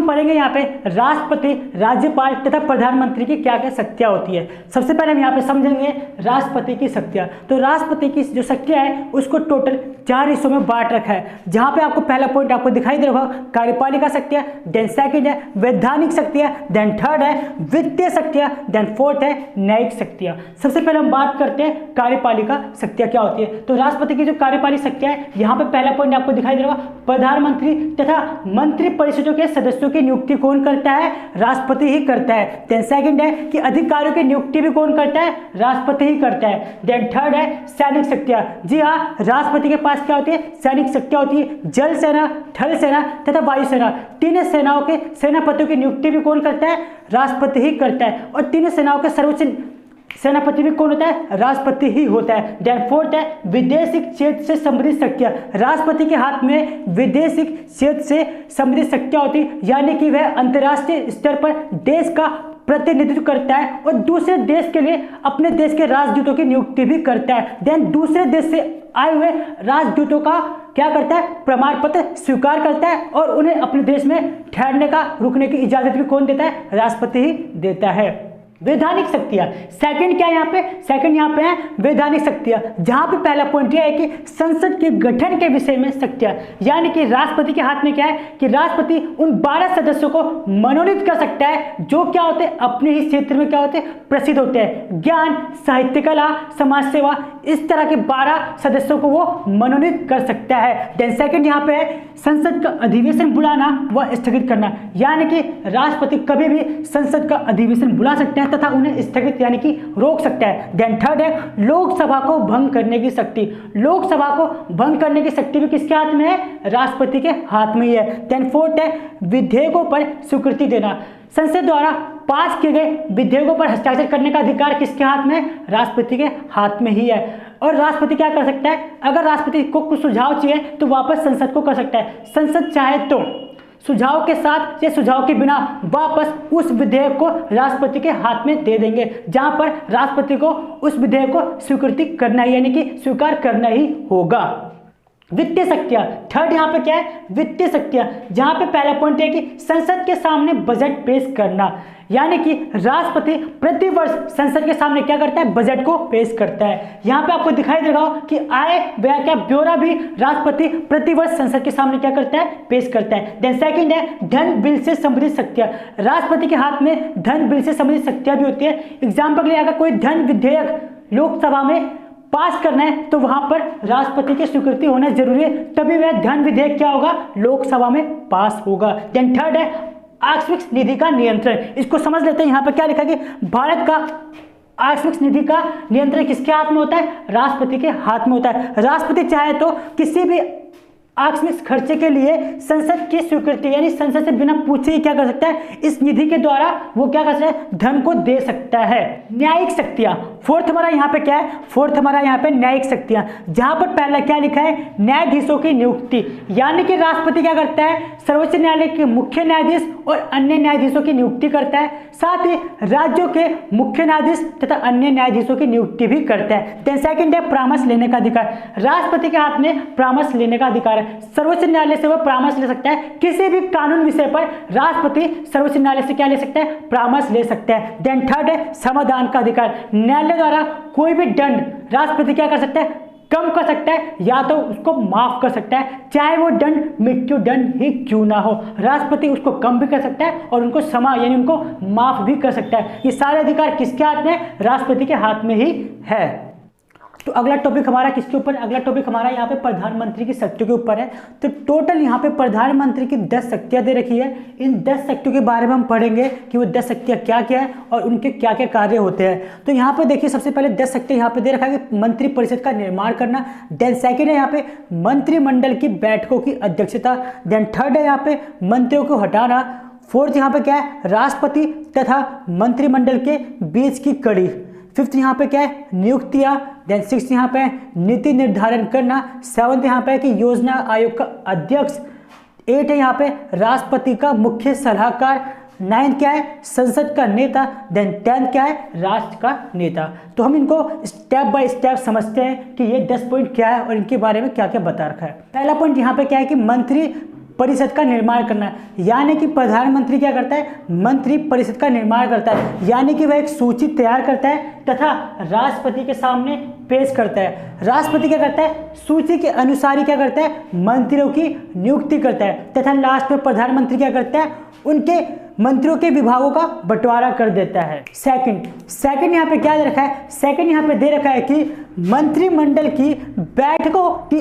पढ़ेंगे यहाँ पे राष्ट्रपति, राज्यपाल तथा प्रधानमंत्री की क्या क्या शक्तियाँ होती है। सबसे पहले हम यहाँ पे समझेंगे राष्ट्रपति की शक्तियाँ। तो राष्ट्रपति की जो शक्तियाँ है उसको टोटल 4 हिस्सों में बांट रखा है, जहाँ पे आपको पहला पॉइंट आपको दिखाई दे रहा होगा कार्यपालिका शक्तियाँ, देन सेकंड है वैधानिक शक्तियाँ, देन थर्ड है वित्तीय शक्तियाँ, देन फोर्थ है न्यायिक शक्तियाँ। सबसे पहले हम बात करते हैं कार्यपालिका शक्तियाँ क्या होती है। तो राष्ट्रपति की जो कार्यपालिक शक्तियाँ है, यहाँ पे पहला पॉइंट आपको दिखाई दे रहा होगा प्रधानमंत्री तथा मंत्री परिषदों के सदस्यों की नियुक्ति कौन करता है, राष्ट्रपति ही करता है। देन सेकंड है कि अधिकारियों की नियुक्ति भी कौन करता है, राष्ट्रपति ही करता है। देन थर्ड है सैनिक शक्तियाँ। जी हाँ, राष्ट्रपति के पास क्या होती है, सैनिक शक्तियाँ होती है। जल सेना, थल सेना तथा वायु सेना, तीनों सेनाओं के सेनापतियों की नियुक्ति भी कौन करता है, राष्ट्रपति ही करता है। और तीनों सेनाओं के सर्वोच्च सेनापति भी कौन होता है, राष्ट्रपति ही होता है। देन फोर्थ है विदेशिक क्षेत्र से संबंधित शक्तियाँ। राष्ट्रपति के हाथ में विदेशिक क्षेत्र से संबंधित शक्तियाँ होती है, यानी कि वह अंतर्राष्ट्रीय स्तर पर देश का प्रतिनिधित्व करता है और दूसरे देश के लिए अपने देश के राजदूतों की नियुक्ति भी करता है। देन दूसरे देश से आए हुए राजदूतों का क्या करता है, प्रमाण पत्र स्वीकार करता है और उन्हें अपने देश में ठहरने का, रुकने की इजाजत भी कौन देता है, राष्ट्रपति ही देता है। वैधानिक शक्तियाँ, सेकंड क्या है यहाँ पे, सेकंड यहाँ पे है वैधानिक शक्तियाँ, जहाँ पे पहला पॉइंट यह है कि संसद के गठन के विषय में शक्तियाँ, यानी कि राष्ट्रपति के हाथ में क्या है कि राष्ट्रपति उन 12 सदस्यों को मनोनीत कर सकता है जो क्या होते हैं, अपने ही क्षेत्र में क्या होते हैं, प्रसिद्ध होते हैं। ज्ञान, साहित्य, कला, समाज सेवा, इस तरह के 12 सदस्यों को वो मनोनीत कर सकता है। देन सेकंड यहाँ पे है संसद का अधिवेशन बुलाना व स्थगित करना, यानी कि राष्ट्रपति कभी भी संसद का अधिवेशन बुला सकते हैं तथा उन्हें स्थगित यानी कि रोक सकता है। देन थर्ड है लोकसभा को भंग करने की शक्ति। लोकसभा को भंग करने की शक्ति भी किसके हाथ में है, राष्ट्रपति के हाथ में ही है। देन फोर्थ है विधेयकों पर स्वीकृति देना। संसद द्वारा पास किए गए विधेयकों पर हस्ताक्षर करने का अधिकार किसके हाथ में है, राष्ट्रपति के हाथ में ही है। और राष्ट्रपति क्या कर सकता है, अगर राष्ट्रपति को कुछ सुझाव चाहिए तो वापस संसद को कर सकता है। संसद चाहे तो सुझाव के साथ या सुझाव के बिना वापस उस विधेयक को राष्ट्रपति के हाथ में दे देंगे, जहां पर राष्ट्रपति को उस विधेयक को स्वीकृति करना ही यानी कि स्वीकार करना ही होगा। वित्तीय शक्तियां, थर्ड यहाँ पे क्या है, वित्तीय शक्तियां, जहां पे पहला पॉइंट है कि संसद के सामने बजट पेश करना, यानी कि राष्ट्रपति प्रति वर्ष संसद के सामने क्या करता है, बजट को पेश करता है। यहाँ पे आपको दिखाई देगा कि आय व्यय का ब्यौरा भी राष्ट्रपति प्रति वर्ष संसद के सामने क्या करता है, पेश करता है। देन सेकंड है धन बिल से संबंधित शक्तियां। राष्ट्रपति के हाथ में धन बिल से संबंधित शक्तियां भी होती है। एग्जाम्पल के लिए अगर कोई धन विधेयक लोकसभा में पास करना है तो वहां पर राष्ट्रपति की स्वीकृति होना जरूरी है, तभी वह धन विधेयक क्या होगा, लोकसभा में पास होगा। देन थर्ड है आकस्मिक निधि का नियंत्रण। इसको समझ लेते हैं। यहाँ पर क्या लिखा है कि भारत का आकस्मिक निधि का नियंत्रण किसके हाथ में होता है, राष्ट्रपति के हाथ में होता है। राष्ट्रपति चाहे तो किसी भी आकस्मिक खर्चे के लिए संसद की स्वीकृति यानी संसद से बिना पूछे ही क्या कर सकता है, इस निधि के द्वारा वो क्या कर सकता है, धन को दे सकता है। न्यायिक शक्तियां, फोर्थ हमारा यहाँ पे क्या है, फोर्थ हमारा यहाँ पे न्यायिक शक्तियां, जहां पर पहला क्या लिखा है, न्यायाधीशों की नियुक्ति, यानी कि राष्ट्रपति क्या करता है, सर्वोच्च न्यायालय के मुख्य न्यायाधीश और अन्य न्यायाधीशों की नियुक्ति करता है, साथ ही राज्यों के मुख्य न्यायाधीश तथा अन्य न्यायाधीशों की नियुक्ति भी करता है। देन सेकंड है परामर्श लेने का अधिकार। राष्ट्रपति के हाथ में परामर्श लेने का अधिकार है। सर्वोच्च न्यायालय से वह परामर्श ले सकता है। किसी भी कानून विषय पर राष्ट्रपति सर्वोच्च न्यायालय से क्या ले सकता है, परामर्श ले सकता है। देन थर्ड है समाधान का अधिकार। न्यायालय द्वारा कोई भी दंड राष्ट्रपति क्या कर सकता है, कम कर सकता है या तो उसको माफ कर सकता है, चाहे वो दंड मृत्यु दंड ही क्यों ना हो। राष्ट्रपति उसको कम भी कर सकता है और उनको क्षमा यानी उनको माफ भी कर सकता है। ये सारे अधिकार किसके हाथ में, राष्ट्रपति के हाथ में ही है। तो अगला टॉपिक हमारा किसके ऊपर, अगला टॉपिक हमारा यहाँ पे प्रधानमंत्री की शक्तियों के ऊपर है। तो टोटल यहाँ पे प्रधानमंत्री की 10 शक्तियाँ दे रखी है। इन 10 शक्तियों के बारे में हम पढ़ेंगे कि वो 10 शक्तियाँ क्या क्या है और उनके क्या क्या कार्य होते हैं। तो यहाँ पे देखिए सबसे पहले 10 शक्तियाँ यहाँ पे दे रखा है कि मंत्रिपरिषद का निर्माण करना। देन सेकेंड है यहाँ पे मंत्रिमंडल की बैठकों की अध्यक्षता। देन थर्ड है यहाँ पे मंत्रियों को हटाना। फोर्थ यहाँ पे क्या है, राष्ट्रपति तथा मंत्रिमंडल के बीच की कड़ी। फिफ्थ यहाँ पे क्या है, नियुक्तियाँ। देन सिक्स यहाँ पे नीति निर्धारण करना। सेवंथ यहाँ पे कि योजना आयोग का अध्यक्ष। एट है यहाँ पे राष्ट्रपति का मुख्य सलाहकार। नाइन्थ क्या है, संसद का नेता। देन 10th क्या है, राष्ट्र का नेता। तो हम इनको स्टेप बाय स्टेप समझते हैं कि ये 10 पॉइंट क्या है और इनके बारे में क्या क्या बता रखा है। पहला पॉइंट यहाँ पे क्या है कि मंत्री परिषद का निर्माण करना, यानी कि प्रधानमंत्री क्या करता है, मंत्री परिषद का निर्माण करता है, यानी कि वह एक सूची तैयार करता है तथा राष्ट्रपति के सामने पेश करता है। राष्ट्रपति क्या करता है, सूची के अनुसार ही क्या करता है, मंत्रियों की नियुक्ति करता है तथा लास्ट में प्रधानमंत्री क्या करता है, उनके मंत्रियों के विभागों का बंटवारा कर देता है। सेकंड यहाँ पे क्या दे रखा है, सेकंड यहाँ पे दे रखा है कि मंत्रिमंडल की बैठकों की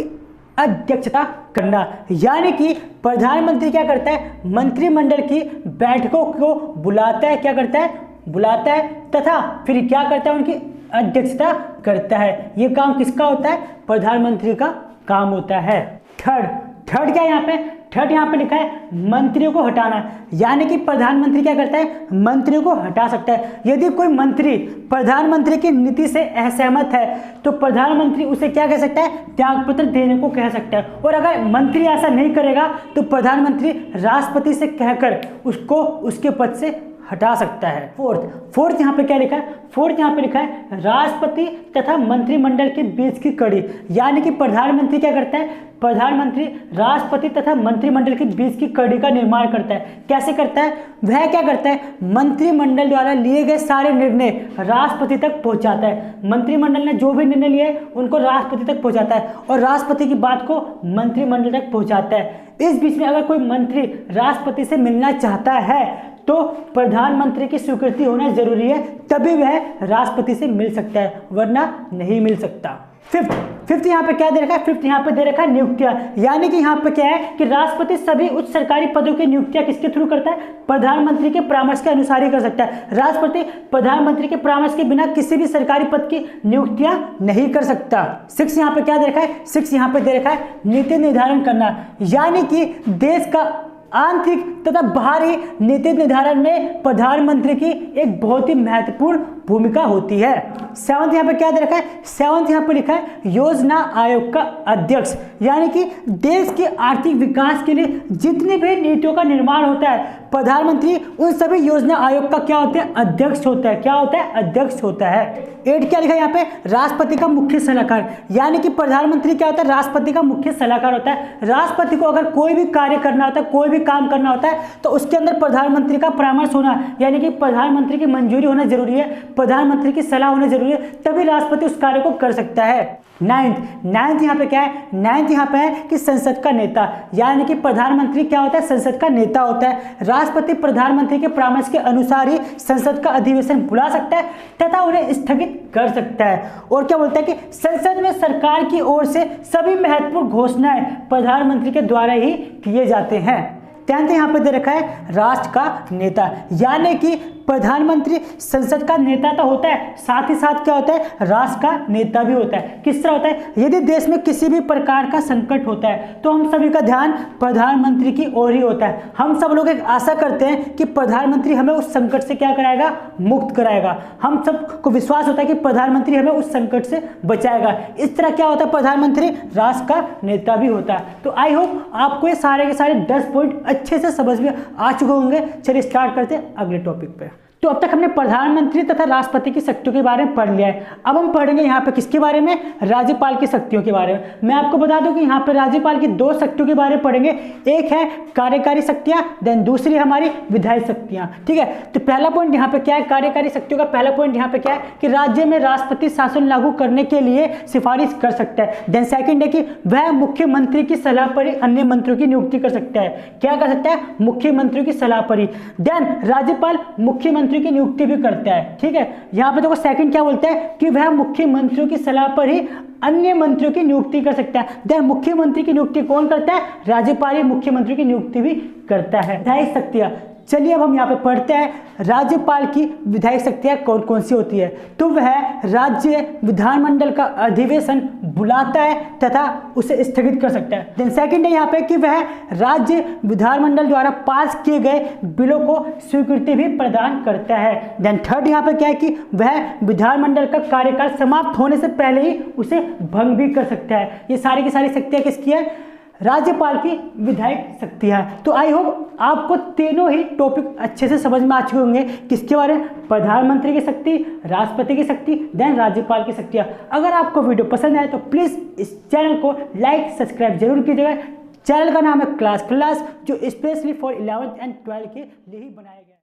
अध्यक्षता करना, यानी कि प्रधानमंत्री क्या करता है, मंत्रिमंडल की बैठकों को बुलाता है, क्या करता है, बुलाता है तथा फिर क्या करता है, उनकी अध्यक्षता करता है। ये काम किसका होता है, प्रधानमंत्री का काम होता है। थर्ड क्या है यहाँ पे, थर्ड यहाँ पे लिखा है मंत्रियों को हटाना, यानी कि प्रधानमंत्री क्या करता है, मंत्रियों को हटा सकता है। यदि कोई मंत्री प्रधानमंत्री की नीति से असहमत है तो प्रधानमंत्री उसे क्या कह सकता है, त्यागपत्र देने को कह सकता है। और अगर मंत्री ऐसा नहीं करेगा तो प्रधानमंत्री राष्ट्रपति से कहकर उसको उसके पद से हटा सकता है। फोर्थ यहाँ पे क्या लिखा है, फोर्थ यहाँ पे लिखा है राष्ट्रपति तथा मंत्रिमंडल के बीच की कड़ी, यानी कि प्रधानमंत्री क्या करता है, प्रधानमंत्री राष्ट्रपति तथा मंत्रिमंडल के बीच की कड़ी का निर्माण करता है। कैसे करता है, वह क्या करता है, मंत्रिमंडल द्वारा लिए गए सारे निर्णय राष्ट्रपति तक पहुंचाता है। मंत्रिमंडल ने जो भी निर्णय लिए उनको राष्ट्रपति तक पहुंचाता है और राष्ट्रपति की बात को मंत्रिमंडल तक पहुंचाता है। इस बीच में अगर कोई मंत्री राष्ट्रपति से मिलना चाहता है तो प्रधानमंत्री की स्वीकृति होना जरूरी है, तभी वह राष्ट्रपति से मिल सकता है, वरना नहीं मिल सकता। फिफ्थ यहाँ पे क्या दे रखा है, फिफ्थ यहाँ पे दे रखा है नियुक्तियां, यानी कि यहाँ पे क्या है कि राष्ट्रपति सभी उच्च सरकारी पदों की नियुक्तियां किसके थ्रू करता है, प्रधानमंत्री के परामर्श के अनुसार ही कर सकता है। राष्ट्रपति प्रधानमंत्री के परामर्श के बिना किसी भी सरकारी पद की नियुक्तियां नहीं कर सकता। 6 यहाँ पे क्या दे रखा है, 6 यहाँ पे दे रखा है नीति निर्धारण करना, यानी कि देश का आंतरिक तथा बाहरी नीति निर्धारण में प्रधानमंत्री की एक बहुत ही महत्वपूर्ण भूमिका होती है। 7 यहाँ पे क्या दे रखा है, 7 यहाँ पे लिखा है योजना आयोग का अध्यक्ष, यानी कि देश के आर्थिक विकास के लिए जितनी भी नीतियों का निर्माण होता है प्रधानमंत्री उन सभी योजना आयोग का क्या होता है, अध्यक्ष होता है। क्या होता है, अध्यक्ष होता है। 8 क्या लिखा है यहाँ पे, राष्ट्रपति का मुख्य सलाहकार, यानी कि प्रधानमंत्री क्या होता है, राष्ट्रपति का मुख्य सलाहकार होता है। राष्ट्रपति को अगर कोई भी कार्य करना होता है, कोई भी काम करना होता है तो उसके अंदर प्रधानमंत्री का परामर्श होना, यानी कि प्रधानमंत्री की मंजूरी होना जरूरी है, प्रधानमंत्री की सलाह होना जरूरी है, तभी राष्ट्रपति उस कार्य को कर सकता है। 9th यहाँ पे क्या है, 9th यहाँ पे है कि संसद का नेता, यानी कि प्रधानमंत्री क्या होता है, संसद का नेता होता है। राष्ट्रपति प्रधानमंत्री के परामर्श के अनुसार ही संसद का अधिवेशन बुला सकता है तथा उन्हें स्थगित कर सकता है। और क्या बोलता है कि संसद में सरकार की ओर से सभी महत्वपूर्ण घोषणाएं प्रधानमंत्री के द्वारा ही किए जाते हैं। 10th यहाँ पे दे रखा है राष्ट्र का नेता, यानी कि प्रधानमंत्री संसद का नेता तो होता है, साथ ही साथ क्या होता है, राष्ट्र का नेता भी होता है। किस तरह होता है, यदि देश में किसी भी प्रकार का संकट होता है तो हम सभी का ध्यान प्रधानमंत्री की ओर ही होता है। हम सब लोग एक आशा करते हैं कि प्रधानमंत्री हमें उस संकट से क्या कराएगा, मुक्त कराएगा। हम सबको विश्वास होता है कि प्रधानमंत्री हमें उस संकट से बचाएगा। इस तरह क्या होता है, प्रधानमंत्री राष्ट्र का नेता भी होता है। तो आई होप आपको ये सारे के सारे 10 पॉइंट अच्छे से समझ में आ चुके होंगे। चलिए स्टार्ट करते हैं अगले टॉपिक पे। तो अब तक हमने प्रधानमंत्री तथा राष्ट्रपति की शक्तियों के बारे में पढ़ लिया है। अब हम पढ़ेंगे यहाँ पे किसके बारे में, राज्यपाल की शक्तियों के बारे में। मैं आपको बता दूं कि यहाँ पे राज्यपाल की 2 शक्तियों के बारे में पढ़ेंगे, एक है कार्यकारी शक्तियाँ, देन दूसरी हमारी विधायी शक्तियाँ। ठीक है, तो पहला पॉइंट यहाँ पे क्या है, कार्यकारी शक्तियों का पहला पॉइंट यहाँ पे क्या है कि राज्य में राष्ट्रपति शासन लागू करने के लिए सिफारिश कर सकता है। देन सेकंड है कि वह मुख्यमंत्री की सलाह पर ही अन्य मंत्रियों की नियुक्ति कर सकता है। क्या कर सकता है, मुख्यमंत्री की सलाह पर ही। देन राज्यपाल मुख्यमंत्री की नियुक्ति भी करता है। ठीक है, यहां पे देखो सेकंड क्या बोलता है कि वह मुख्यमंत्रियों की सलाह पर ही अन्य मंत्रियों की नियुक्ति कर सकता है। देन मुख्यमंत्री की नियुक्ति कौन करता है, राज्यपाल ही मुख्यमंत्री की नियुक्ति भी करता है। विधायी शक्तियां, चलिए अब हम यहाँ पे पढ़ते हैं राज्यपाल की विधायी शक्तियां कौन कौन सी होती है। तो वह राज्य विधानमंडल का अधिवेशन बुलाता है तथा उसे स्थगित कर सकता है। देन सेकंड है यहाँ पे कि वह राज्य विधानमंडल द्वारा पास किए गए बिलों को स्वीकृति भी प्रदान करता है। देन थर्ड यहाँ पे क्या है कि वह विधानमंडल का कार्यकाल समाप्त होने से पहले ही उसे भंग भी कर सकता है। ये सारी की सारी शक्तियाँ किसकी है, राज्यपाल की विधायक शक्तियां। तो आई होप आपको तीनों ही टॉपिक अच्छे से समझ में आ चुके होंगे। किसके बारे में, प्रधानमंत्री की शक्ति, राष्ट्रपति की शक्ति, देन राज्यपाल की शक्तियां। अगर आपको वीडियो पसंद आए तो प्लीज़ इस चैनल को लाइक सब्सक्राइब जरूर कीजिएगा। चैनल का नाम है क्लास, जो specially for 11th and 12th के लिए ही बनाया गया है।